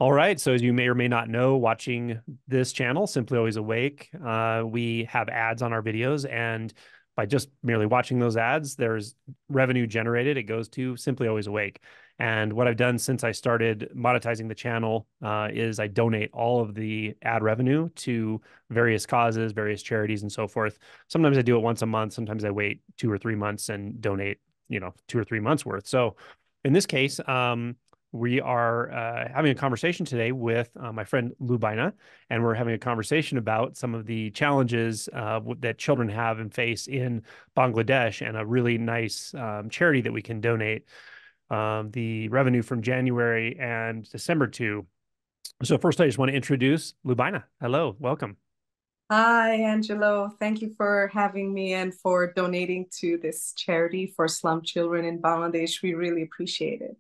All right. So as you may or may not know, watching this channel, Simply Always Awake, we have ads on our videos. And by just merely watching those ads, there's revenue generated. It goes to Simply Always Awake. And what I've done since I started monetizing the channel is I donate all of the ad revenue to various causes, various charities, and so forth. Sometimes I do it once a month. Sometimes I wait 2 or 3 months and donate, 2 or 3 months worth. So in this case, we are having a conversation today with my friend Lubaina, and we're having a conversation about some of the challenges that children have and face in Bangladesh, and a really nice charity that we can donate the revenue from January and December to. So first, I just want to introduce Lubaina. Hello, welcome. Hi, Angelo. Thank you for having me and for donating to this charity for slum children in Bangladesh. We really appreciate it.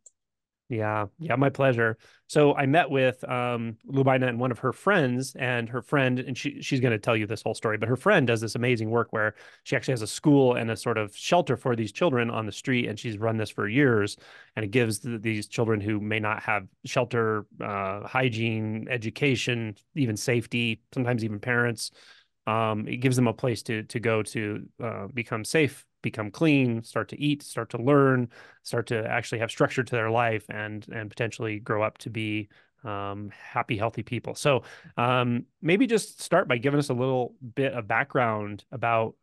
Yeah, yeah, my pleasure. So I met with Lubaina and one of her friends, and her friend, and she's going to tell you this whole story, but her friend does this amazing work where she actually has a school and a sort of shelter for these children on the street, and she's run this for years, and it gives these children who may not have shelter, hygiene, education, even safety, sometimes even parents. It gives them a place to go to become safe, become clean, start to eat, start to learn, start to actually have structure to their life, and potentially grow up to be happy, healthy people. So maybe just start by giving us a little bit of background about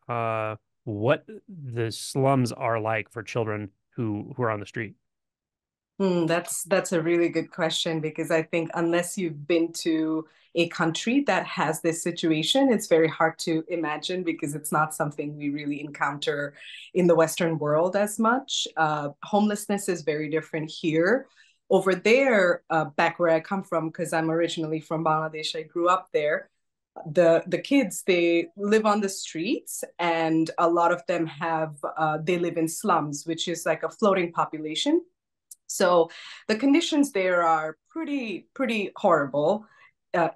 what the slums are like for children who are on the street. That's a really good question because I think unless you've been to a country that has this situation, it's very hard to imagine because it's not something we really encounter in the Western world as much. Homelessness is very different here. Over there, back where I come from, because I'm originally from Bangladesh, I grew up there. The kids they live on the streets, and a lot of them have they live in slums, which is like a floating population. So the conditions there are pretty horrible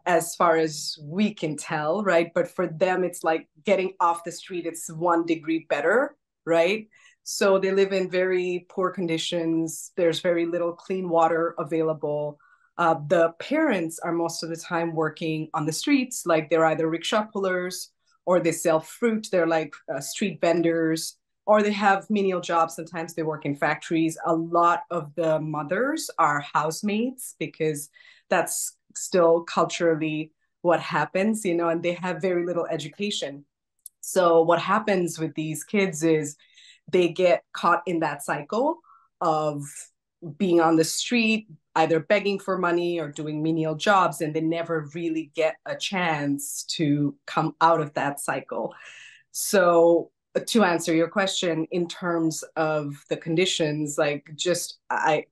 as far as we can tell, right? But for them, it's like getting off the street, it's 1 degree better, right? So they live in very poor conditions. There's very little clean water available. The parents are most of the time working on the streets, like they're either rickshaw pullers or they sell fruit. They're like street vendors, or they have menial jobs. Sometimes they work in factories. A lot of the mothers are housemaids because that's still culturally what happens, and they have very little education. So what happens with these kids is they get caught in that cycle of being on the street, either begging for money or doing menial jobs, and they never really get a chance to come out of that cycle. So to answer your question in terms of the conditions, like just I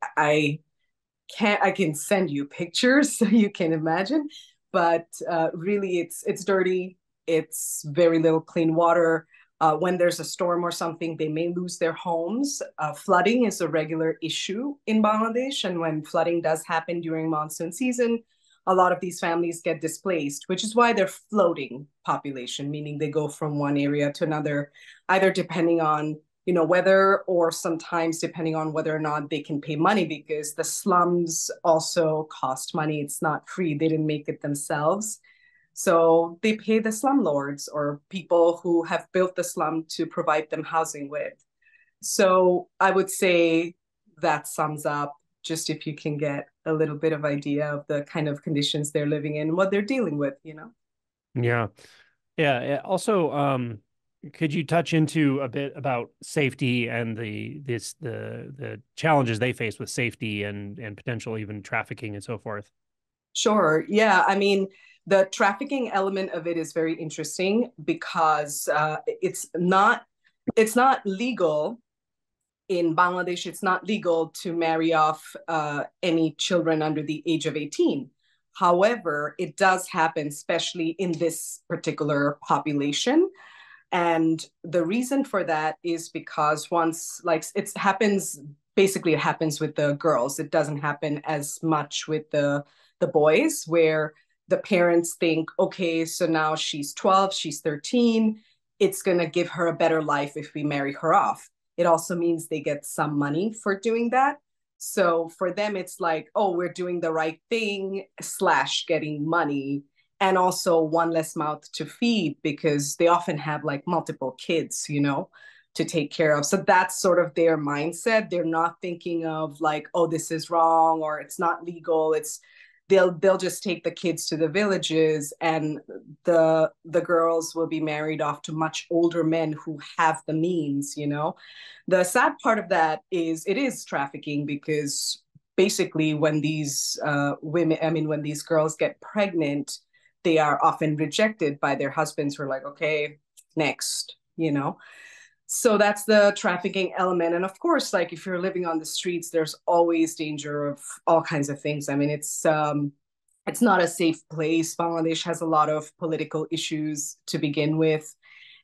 can send you pictures so you can imagine, but really it's dirty. It's very little clean water. When there's a storm or something, they may lose their homes. Flooding is a regular issue in Bangladesh, and when flooding does happen during monsoon season, a lot of these families get displaced, which is why they're floating population, meaning they go from one area to another, either depending on weather, or sometimes depending on whether or not they can pay money, because the slums also cost money. It's not free. They didn't make it themselves. So they pay the slumlords or people who have built the slum to provide them housing with. So I would say that sums up, just if you can get a little bit of idea of the kind of conditions they're living in, what they're dealing with. Yeah. Yeah. Also, could you touch into a bit about safety and the challenges they face with safety and potential even trafficking and so forth? Sure. Yeah. I mean, the trafficking element of it is very interesting because it's not legal in Bangladesh. It's not legal to marry off any children under the age of 18. However, it does happen, especially in this particular population. And the reason for that is because once, like, it happens, basically, it happens with the girls. It doesn't happen as much with the boys, where the parents think, okay, so now she's 12, she's 13. It's going to give her a better life if we marry her off. It also means they get some money for doing that. So for them, it's like, oh, we're doing the right thing slash getting money, and also one less mouth to feed because they often have like multiple kids, to take care of. So that's sort of their mindset. They're not thinking of like, oh, this is wrong or it's not legal. It's they'll just take the kids to the villages, and the girls will be married off to much older men who have the means. The sad part of that is it is trafficking, because basically when these women, I mean, when these girls get pregnant, they are often rejected by their husbands who are like, okay, next. So that's the trafficking element. And of course, like if you're living on the streets, there's always danger of all kinds of things. I mean, it's not a safe place. Bangladesh has a lot of political issues to begin with.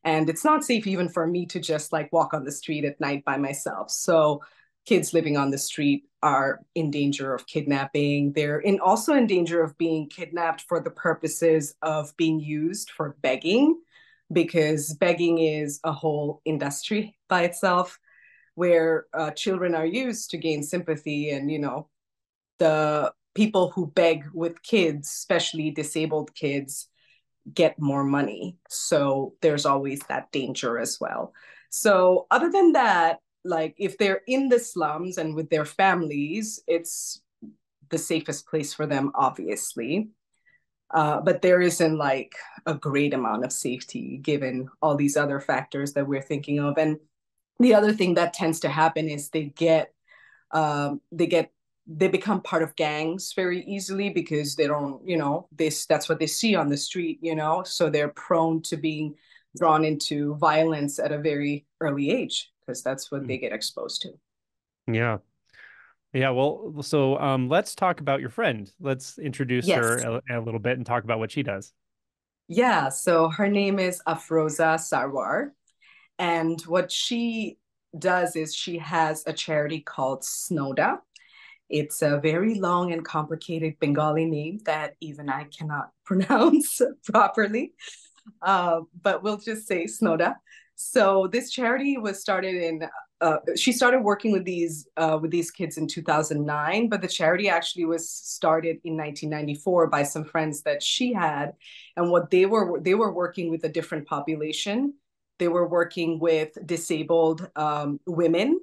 And it's not safe even for me to just like walk on the street at night by myself. So kids living on the street are in danger of kidnapping. They're also in danger of being kidnapped for the purposes of being used for begging, because begging is a whole industry by itself, where children are used to gain sympathy. And the people who beg with kids, especially disabled kids, get more money. So there's always that danger as well. So other than that, like if they're in the slums and with their families, it's the safest place for them, obviously. But there isn't like a great amount of safety given all these other factors that we're thinking of. And the other thing that tends to happen is they become part of gangs very easily, because they don't, that's what they see on the street, so they're prone to being drawn into violence at a very early age, because that's what they get exposed to. Yeah. Yeah. Well, so let's talk about your friend. Let's introduce her Yes. a little bit and talk about what she does. Yeah, so her name is Afroza Sarwar, and what she does is she has a charity called Snoda. It's a very long and complicated Bengali name that even I cannot pronounce properly, but we'll just say Snoda. So this charity was started in. She started working with these kids in 2009, but the charity actually was started in 1994 by some friends that she had, and what they were working with a different population. They were working with disabled women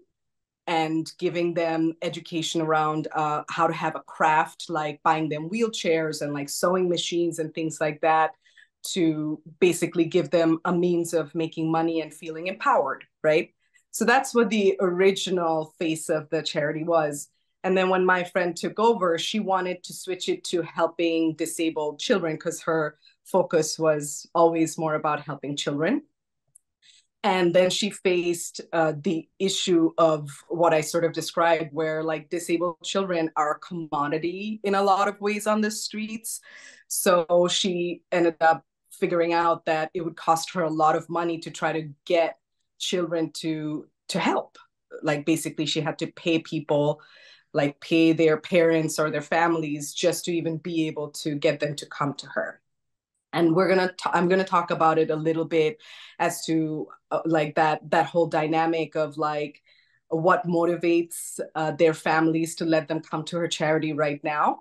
and giving them education around how to have a craft, like buying them wheelchairs and like sewing machines and things like that, to basically give them a means of making money and feeling empowered, right? So that's what the original face of the charity was. And then when my friend took over, she wanted to switch it to helping disabled children, because her focus was always more about helping children. And then she faced the issue of what I sort of described, where like disabled children are a commodity in a lot of ways on the streets. So she ended up figuring out that it would cost her a lot of money to try to get children to help. Like basically she had to pay people, like pay their parents or their families, just to even be able to get them to come to her. And I'm gonna talk about it a little bit as to like that whole dynamic of like what motivates their families to let them come to her charity right now.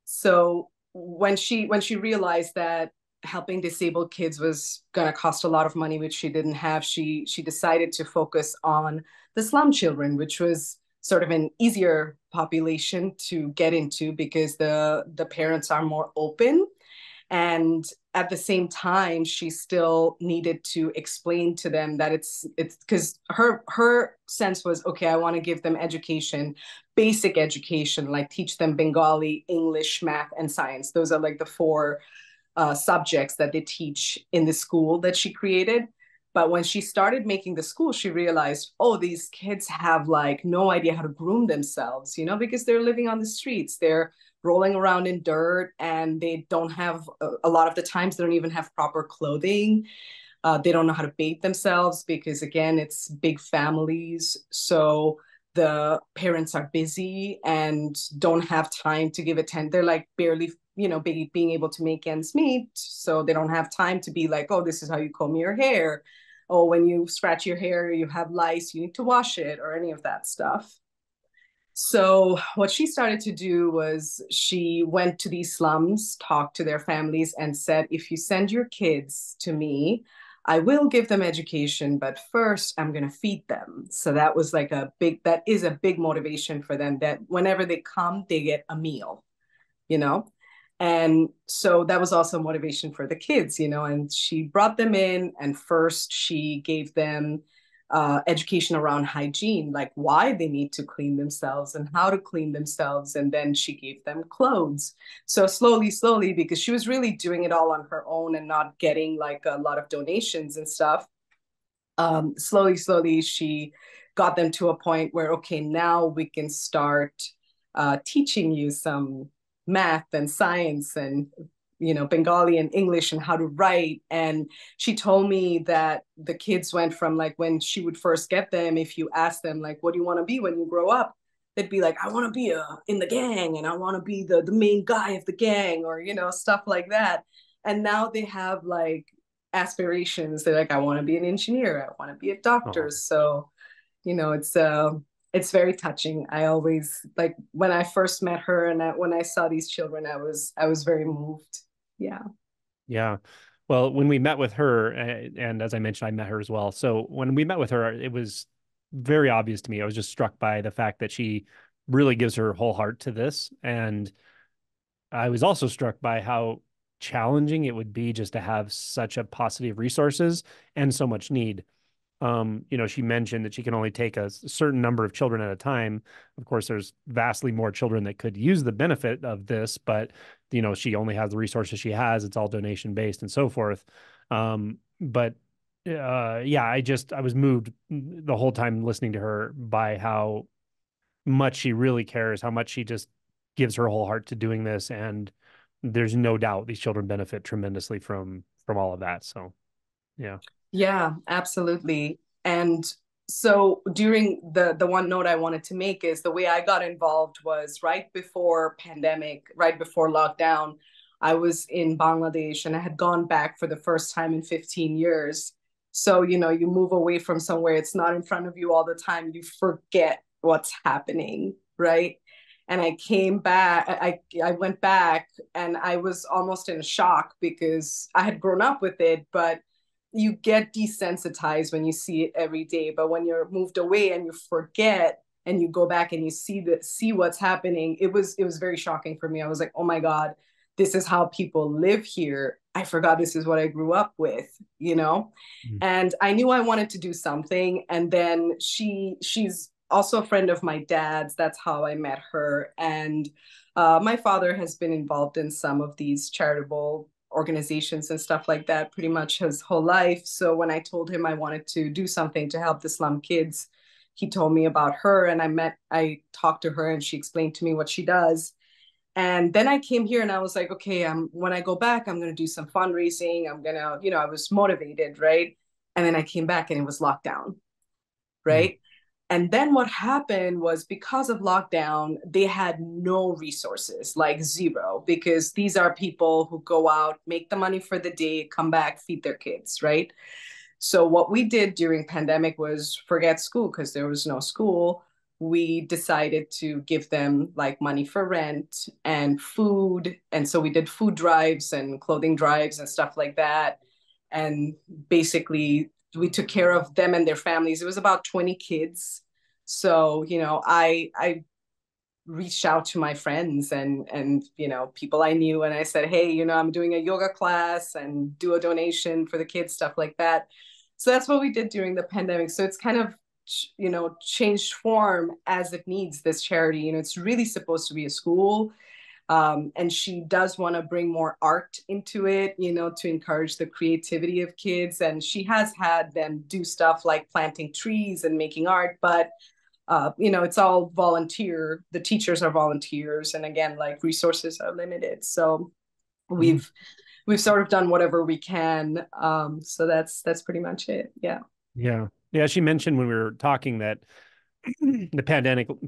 So when she realized that helping disabled kids was going to cost a lot of money, which she didn't have, she decided to focus on the slum children, which was sort of an easier population to get into, because the parents are more open. And at the same time, she still needed to explain to them that it's because her sense was, okay, I want to give them education, basic education, like teach them Bengali, English, math, and science. Those are like the four subjects that they teach in the school that she created. But when she started making the school, she realized, oh, these kids have like no idea how to groom themselves, because they're living on the streets. They're rolling around in dirt, and they don't have, a lot of the times, they don't even have proper clothing. They don't know how to bathe themselves because, again, it's big families. So the parents are busy and don't have time to give attention. They're like barely, being able to make ends meet. So they don't have time to be like, oh, this is how you comb your hair. Oh, when you scratch your hair, you have lice, you need to wash it, or any of that stuff. So what she started to do was she went to these slums, talked to their families, and said, if you send your kids to me, I will give them education, but first I'm going to feed them. So that was like that is a big motivation for them, that whenever they come, they get a meal, you know? And so that was also motivation for the kids, and she brought them in, and first she gave them education around hygiene, like why they need to clean themselves and how to clean themselves. And then she gave them clothes. So slowly, slowly, because she was really doing it all on her own and not getting like a lot of donations and stuff, slowly, slowly, she got them to a point where, okay, now we can start teaching you some math and science and Bengali and English and how to write. And she told me that the kids went from, like, when she would first get them, if you ask them like, what do you want to be when you grow up, they'd be like, I want to be in the gang, and I want to be the main guy of the gang, or stuff like that. And now they have like aspirations. They're like, I want to be an engineer, I want to be a doctor. Oh, So it's very touching. I always, like, when I first met her, and when I saw these children, I was very moved. Yeah. yeah. Well, when we met with her, and as I mentioned, I met her as well. So when we met with her, it was very obvious to me. I was just struck by the fact that she really gives her whole heart to this. And I was also struck by how challenging it would be just to have such a paucity of resources and so much need. She mentioned that she can only take a certain number of children at a time. Of course, there's vastly more children that could use the benefit of this, but she only has the resources she has. It's all donation based and so forth. But yeah, I was moved the whole time listening to her by how much she really cares, how much she just gives her whole heart to doing this, and there's no doubt these children benefit tremendously from all of that. So yeah. Yeah, absolutely. And so during the one note I wanted to make is the way I got involved was right before pandemic, right before lockdown. I was in Bangladesh, and I had gone back for the first time in 15 years. So, you move away from somewhere, it's not in front of you all the time, you forget what's happening, right? And I came back, I went back, and I was almost in shock because I had grown up with it, but you get desensitized when you see it every day. But when you're moved away and you forget, and you go back and you see what's happening, it was very shocking for me. I was like, oh my God, this is how people live here. I forgot this is what I grew up with. Mm. And I knew I wanted to do something. And then she's also a friend of my dad's. That's how I met her. And my father has been involved in some of these charitable organizations and stuff like that pretty much his whole life. So when I told him I wanted to do something to help the slum kids, he told me about her, and I talked to her, and she explained to me what she does. And then I came here, and I was like, okay, when I go back, I'm going to do some fundraising. I'm going to, I was motivated, right? And then I came back, and it was lockdown, Mm. right? And then what happened was, because of lockdown, they had no resources, like zero, because these are people who go out, make the money for the day, come back, feed their kids, right? So what we did during pandemic was forget school, because there was no school. We decided to give them like money for rent and food. And so we did food drives and clothing drives and stuff like that. And basically we took care of them and their families. It was about 20 kids. So, I reached out to my friends and people I knew, and I said, hey, I'm doing a yoga class, and do a donation for the kids, stuff like that. So that's what we did during the pandemic. So it's kind of changed form as it needs, this charity. It's really supposed to be a school. And she does want to bring more art into it, to encourage the creativity of kids. And she has had them do stuff like planting trees and making art, but it's all volunteer. The teachers are volunteers, and again, like, resources are limited. So Mm. we've sort of done whatever we can. So that's pretty much it. Yeah. Yeah. Yeah. She mentioned when we were talking that the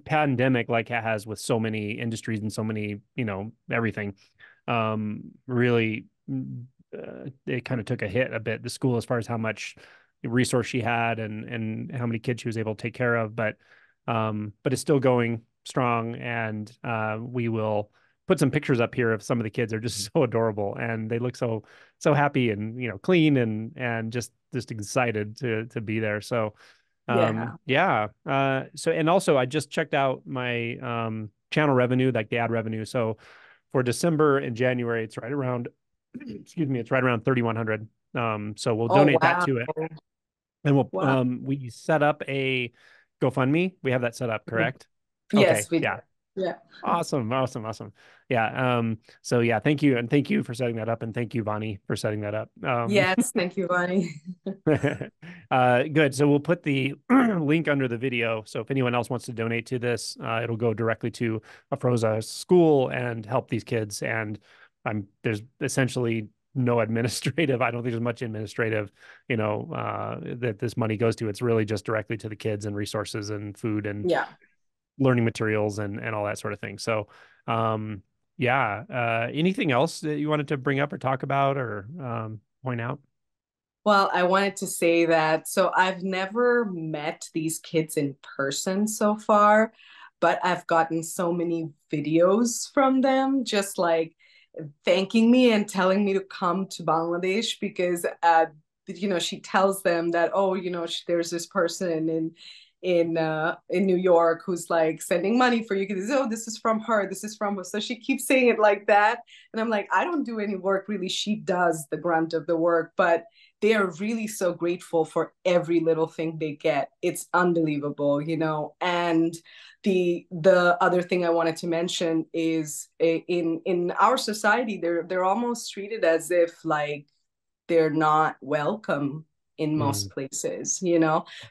pandemic, like it has with so many industries and so many, everything, really, it kind of took a hit a bit, the school, as far as how much resource she had and how many kids she was able to take care of. But it's still going. strong, and we will put some pictures up here of some of the kids. Are just so adorable, and they look so happy and clean and just excited to be there. So Yeah. yeah. So and also I just checked out my channel revenue, like the ad revenue. So for December and January, it's right around excuse me, it's right around 3,100. So we'll Oh, donate that wow. to it. And Wow. we set up a GoFundMe. We have that set up, Mhm. correct? Okay, Yes, we do. yeah. Yeah. Awesome, awesome, awesome. Yeah. So yeah, thank you. And thank you for setting that up. And thank you, Vani, for setting that up. Yes, thank you, Bonnie. Good. So we'll put the link under the video. So if anyone else wants to donate to this, it'll go directly to Afroza school and help these kids. And there's essentially no administrative. I don't think there's much administrative, that this money goes to. It's really just directly to the kids and resources and food and Yeah. learning materials and all that sort of thing. So, yeah. Anything else that you wanted to bring up or talk about or point out? Well, I wanted to say that so I've never met these kids in person so far, but I've gotten so many videos from them, just like thanking me and telling me to come to Bangladesh because she tells them that, oh, there's this person in New York who's like sending money for you because, oh, this is from her, this is from her. So she keeps saying it like that. And I'm like, I don't do any work really. She does the grunt of the work, but they are really so grateful for every little thing they get. It's unbelievable. And the other thing I wanted to mention is in our society, they're almost treated as if like they're not welcome in Mm, most places,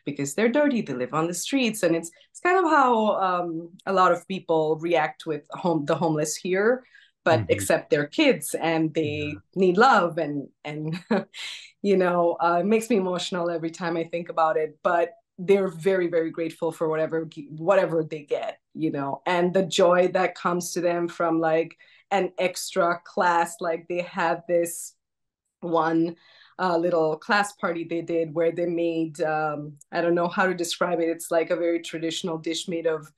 because they're dirty, they live on the streets, and it's kind of how a lot of people react with the homeless here, but mhm. except they're kids and Yeah. they need love and it makes me emotional every time I think about it, but they're very, very grateful for whatever they get, and the joy that comes to them from like an extra class. Like they had this one little class party they did where they made, I don't know how to describe it. It's like a very traditional dish made of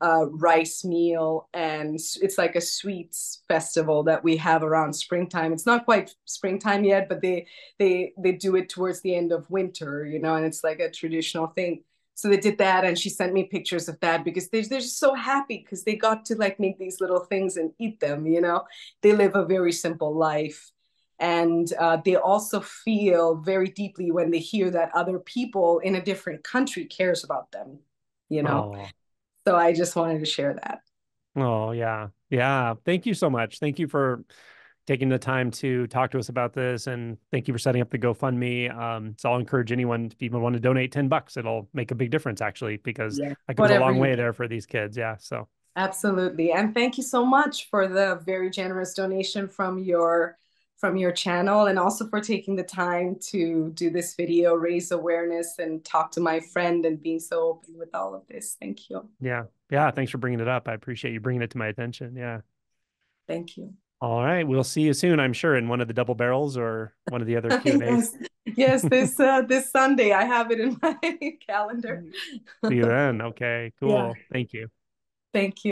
rice meal, and it's like a sweets festival that we have around springtime. It's not quite springtime yet, but they do it towards the end of winter, and it's like a traditional thing. So they did that, and she sent me pictures of that because they're just so happy because they got to like make these little things and eat them. They live a very simple life, and they also feel very deeply when they hear that other people in a different country cares about them you know Oh, so I just wanted to share that. oh, yeah. Yeah. Thank you so much. Thank you for taking the time to talk to us about this. And thank you for setting up the GoFundMe. So I'll encourage anyone to even want to donate $10. It'll make a big difference actually, because Yeah, that goes a whatever long you way can. there for these kids. Yeah. So Absolutely. And thank you so much for the very generous donation from your channel, and also for taking the time to do this video, raise awareness, and talk to my friend, and being so open with all of this. Thank you. yeah. Yeah. Thanks for bringing it up. I appreciate you bringing it to my attention. Yeah. Thank you. All right. We'll see you soon, I'm sure, in one of the double barrels or one of the other Q&As. Yes, yes, this Sunday I have it in my calendar. See you then. Okay, Yeah, cool. Thank you. thank you.